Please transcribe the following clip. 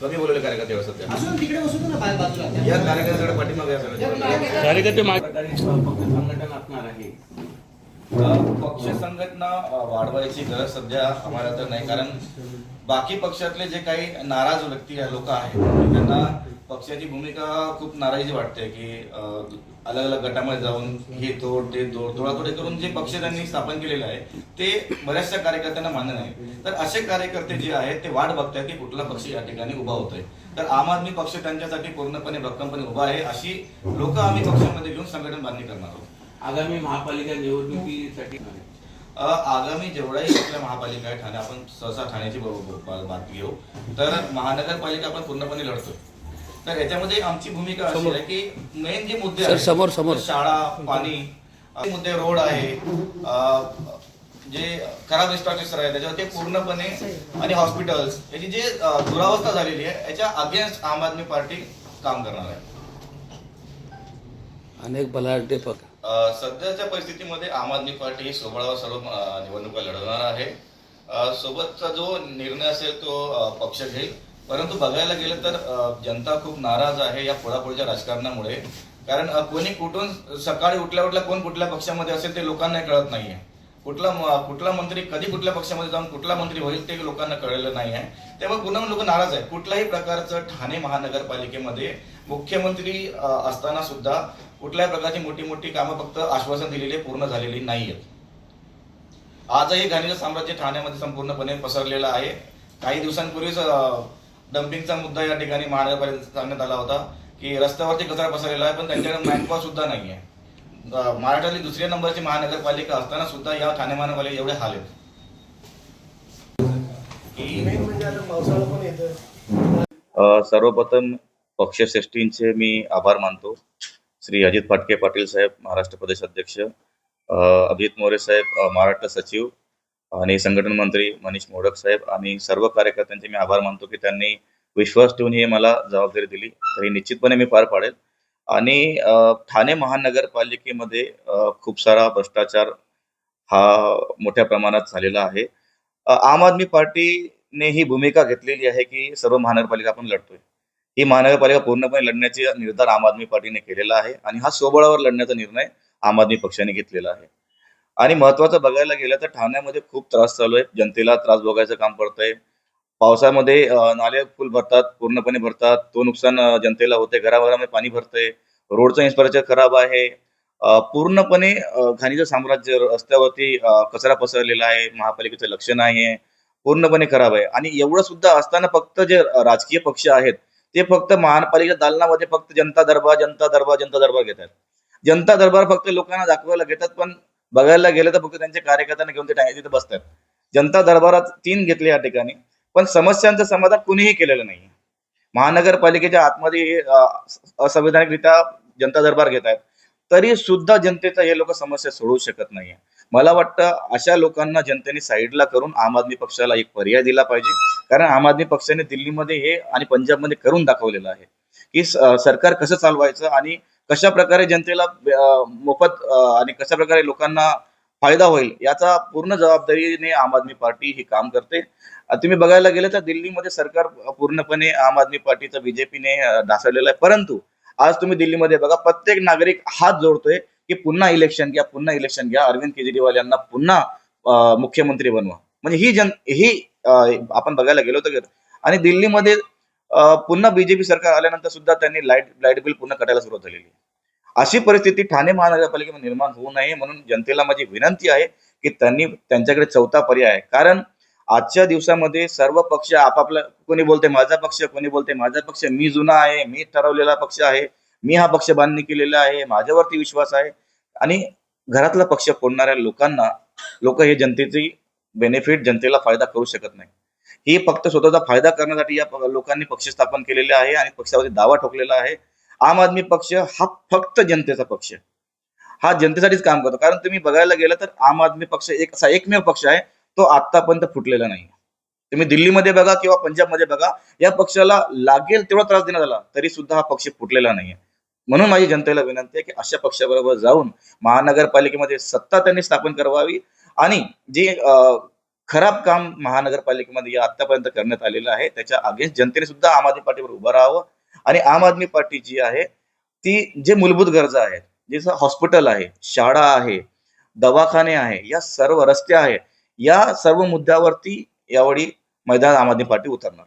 कमी बोललेले कार्यकर्ते व्यवस्थित अजून तिकडे बसवतो ना बाजूला या कार्यकर्त्याकडे पाठीमागे या सगळ्या कार्यकर्ते पक्ष संघटन असणार आहे. पक्ष संघटना वाढवायची गरज सध्या आम्हाला तर नाही, कारण बाकी पक्षातले जे काही नाराज व्यक्ती लोक आहेत त्यांना पक्षाची भूमिका खूप नाराजी वाटते की अलग अलग गटामध्ये जाऊन हे तोड ते तोड तोडातोडी करून जे पक्ष त्यांनी स्थापन केलेलं आहे ते बऱ्याचशा कार्यकर्त्यांना मान्य नाही. तर असे कार्यकर्ते जे आहेत ते वाट बघतात की कुठला पक्ष या ठिकाणी उभा होतोय. तर आम आदमी पक्ष त्यांच्यासाठी पूर्णपणे भक्कमपणे उभा आहे. अशी लोक आम्ही पक्षामध्ये घेऊन संघटन बांधणी करणार आहोत. आगामी महापालिका निवडणुकीसाठी आगामी जेवढाही आपल्या महापालिका आहे ठाणे, आपण सहसा ठाण्याची बातमी घेऊ तर महानगरपालिका आपण पूर्णपणे लढतोय. तर याच्यामध्ये आमची भूमिका अशी आहे की मेन जे मुद्दे आहेत समोर शाळा, पाणी, मुद्दे रोड आहे, जे खराब इन्फ्रास्ट्रक्चर आहे त्याच्यावर ते पूर्णपणे, आणि हॉस्पिटल्स याची जे दुरावस्था झालेली आहे याच्या अगेन्स्ट आम आदमी पार्टी काम करणार आहे. अनेक बलाढ्य पक्ष सध्याच्या परिस्थितीमध्ये आम आदमी पार्टी ही सोबळावर सर्व निवडणुका लढवणार आहे. सोबतचा जो निर्णय असेल तो पक्ष घेईल. परंतु बघायला गेलं तर जनता खूप नाराज आहे या पुढापुढच्या राजकारणामुळे. कारण कोणी कुठून सकाळी उठल्या कोण कुठल्या पक्षामध्ये असेल ते लोकांना कळत नाहीये. कुठला मंत्री कधी कुठल्या पक्षामध्ये जाऊन कुठला मंत्री होईल ते लोकांना कळलेलं नाही आहे. त्यामुळे पुन्हा लोक नाराज आहेत. कुठल्याही प्रकारचं ठाणे महानगरपालिकेमध्ये मुख्यमंत्री असताना सुद्धा कुठल्याही प्रकारची मोठी मोठी कामं फक्त आश्वासन दिलेली पूर्ण झालेली नाहीयेत. आजही घाणीचं साम्राज्य ठाण्यामध्ये संपूर्णपणे पसरलेलं आहे. काही दिवसांपूर्वीच डम्पिंगचा मुद्दा या ठिकाणी महानगरपालिकेत सांगण्यात आला होता की रस्त्यावरती कचरा पसरलेला आहे, पण त्यांच्याकडे मॅनपॉवर सुद्धा नाही आहे. महाराष्ट्रातली दुसऱ्या नंबरची महानगरपालिका असताना सुद्धा या ठाणे महानगरपालिका एवढे हाल आहेत. सर्वप्रथम पक्षश्रेष्ठींचे मी आभार मानतो. श्री अजित फाटके पाटील साहेब महाराष्ट्र प्रदेश अध्यक्ष, अभिजित मोरे साहेब महाराष्ट्र सचिव आणि संघटन मंत्री मनीष मोडक साहेब आणि सर्व कार्यकर्त्यांचे मी आभार मानतो की त्यांनी विश्वास ठेवून ही मला जबाबदारी दिली. तरी निश्चितपणे मी पार पाडेल. आणि ठाणे महानगरपालिकेमध्ये खूप सारा भ्रष्टाचार हा मोठ्या प्रमाणात झालेला आहे. आम आदमी पार्टीने ही भूमिका घेतलेली आहे की सर्व महानगरपालिका आपण लढतोय. ही महानगरपालिका पूर्णपणे लढण्याचा निर्धार आम आदमी पार्टीने केलेला आहे आणि हा स्वबळावर लढण्याचा निर्णय आम आदमी पक्षाने घेतलेला आहे. आणि महत्वाचं बघायला गेलं तर ठाण्यामध्ये खूप त्रास चालू आहे. जनतेला त्रास भोगायचं काम पडतंय. पावसामध्ये नाले फुल भरतात, पूर्णपणे भरतात, तो नुकसान जनतेला होते. घराघरामध्ये पाणी भरतंय, रोडचं इन्फ्रास्ट्रक्चर खराब आहे, पूर्णपणे घाणीचं साम्राज्य, रस्त्यावरती कचरा पसरलेला आहे, महापालिकेचं लक्ष नाही आहे, पूर्णपणे खराब आहे. आणि एवढं सुद्धा असताना फक्त जे राजकीय पक्ष आहेत ते फक्त महापालिकेच्या दालनामध्ये फक्त जनता दरबार घेतात. जनता दरबार फक्त लोकांना दाखवायला घेतात, पण बघायला गेलं तर फक्त त्यांच्या कार्यकर्त्यांना घेऊन ते तिथे बसतात. जनता दरबारात 3 घेतले या ठिकाणी, पण समस्यांचं समाधान कुणीही केलेलं नाही. महानगरपालिकेच्या आतमध्ये असंवैधानिकरित्या जनता दरबार घेत आहेत, तरी सुद्धा जनतेचा हे लोक समस्या सोडवू शकत नाहीये. मला वाटतं अशा लोकांना जनतेने साईडला करून आम आदमी पक्षाला एक पर्याय दिला पाहिजे. कारण आम आदमी पक्षाने दिल्लीमध्ये हे आणि पंजाबमध्ये करून दाखवलेलं आहे की सरकार कसं चालवायचं आणि कशा प्रकारे जनतेला मोफत आणि कशा प्रकारे लोकांना फायदा होईल याचा पूर्ण जबाबदारीने आम आदमी पार्टी ही काम करते. तुम्ही बघायला गेलं तर दिल्लीमध्ये सरकार पूर्णपणे आम आदमी पार्टीचं बीजेपीने ढासळलेलं आहे. परंतु आज तुम्ही दिल्लीमध्ये बघा, प्रत्येक नागरिक हात जोडतोय की पुन्हा इलेक्शन घ्या, अरविंद केजरीवाल यांना पुन्हा मुख्यमंत्री बनवा. म्हणजे ही आपण बघायला गेलो तर. आणि दिल्लीमध्ये पुन्हा बीजेपी सरकार आल्यानंतर सुद्धा त्यांनी लाईट बिल पुन्हा कटायला सुरुवात झालेली आहे. अशी परिस्थिती ठाणे महानगरपालिकेमध्ये निर्माण होऊ नये म्हणून जनतेला माझी विनंती आहे की त्यांच्याकडे चौथा पर्याय आहे. कारण आजच्या दिवसामध्ये सर्व पक्ष आपापला, कोणी बोलते माझा पक्ष, कोणी बोलते माझा पक्ष, मी जुना आहे, मी ठरवलेला पक्ष आहे, मी हा पक्ष बांधणी केलेला आहे, माझ्यावरती विश्वास आहे. आणि घरातला पक्ष फोडणाऱ्या लोक हे जनतेची बेनिफिट, जनतेला फायदा करू शकत नाही. ही फक्त स्वतःचा फायदा करण्यासाठी या लोकांनी पक्ष स्थापन केलेले आहे आणि पक्षावरती दावा ठोकलेला आहे. आम आदमी पक्ष हा फक्त जनतेचा पक्ष, हा जनतेसाठीच काम करतो. कारण तुम्ही बघायला गेलं तर आम आदमी पक्ष असा एकमेव पक्ष आहे तो आतापर्यंत फुटलेला नाही. तुम्ही दिल्लीमध्ये बघा किंवा पंजाबमध्ये बघा, या पक्षाला लागेल तेवढा त्रास देण्यात आला तरी सुद्धा हा पक्ष फुटलेला नाहीये. म्हणून माझी जनतेला विनंती आहे की अशा पक्षाबरोबर जाऊन महानगरपालिकेमध्ये सत्ता त्यांनी स्थापन करावी आणि जे खराब काम महानगरपालिकेमध्ये या आतापर्यंत करण्यात आलेलं आहे त्याच्या अगेन्स्ट जनतेने सुद्धा आम आदमी पार्टीवर उभं राहावं आणि आम आदमी पार्टी जी आहे ती जे मूलभूत गरजा आहेत, जसं हॉस्पिटल आहे, शाळा आहे, दवाखाने आहे, या सर्व रस्ते आहे, या सर्व मुद्द्यावरती यावेळी मैदान आम आदमी पार्टी उतरणार.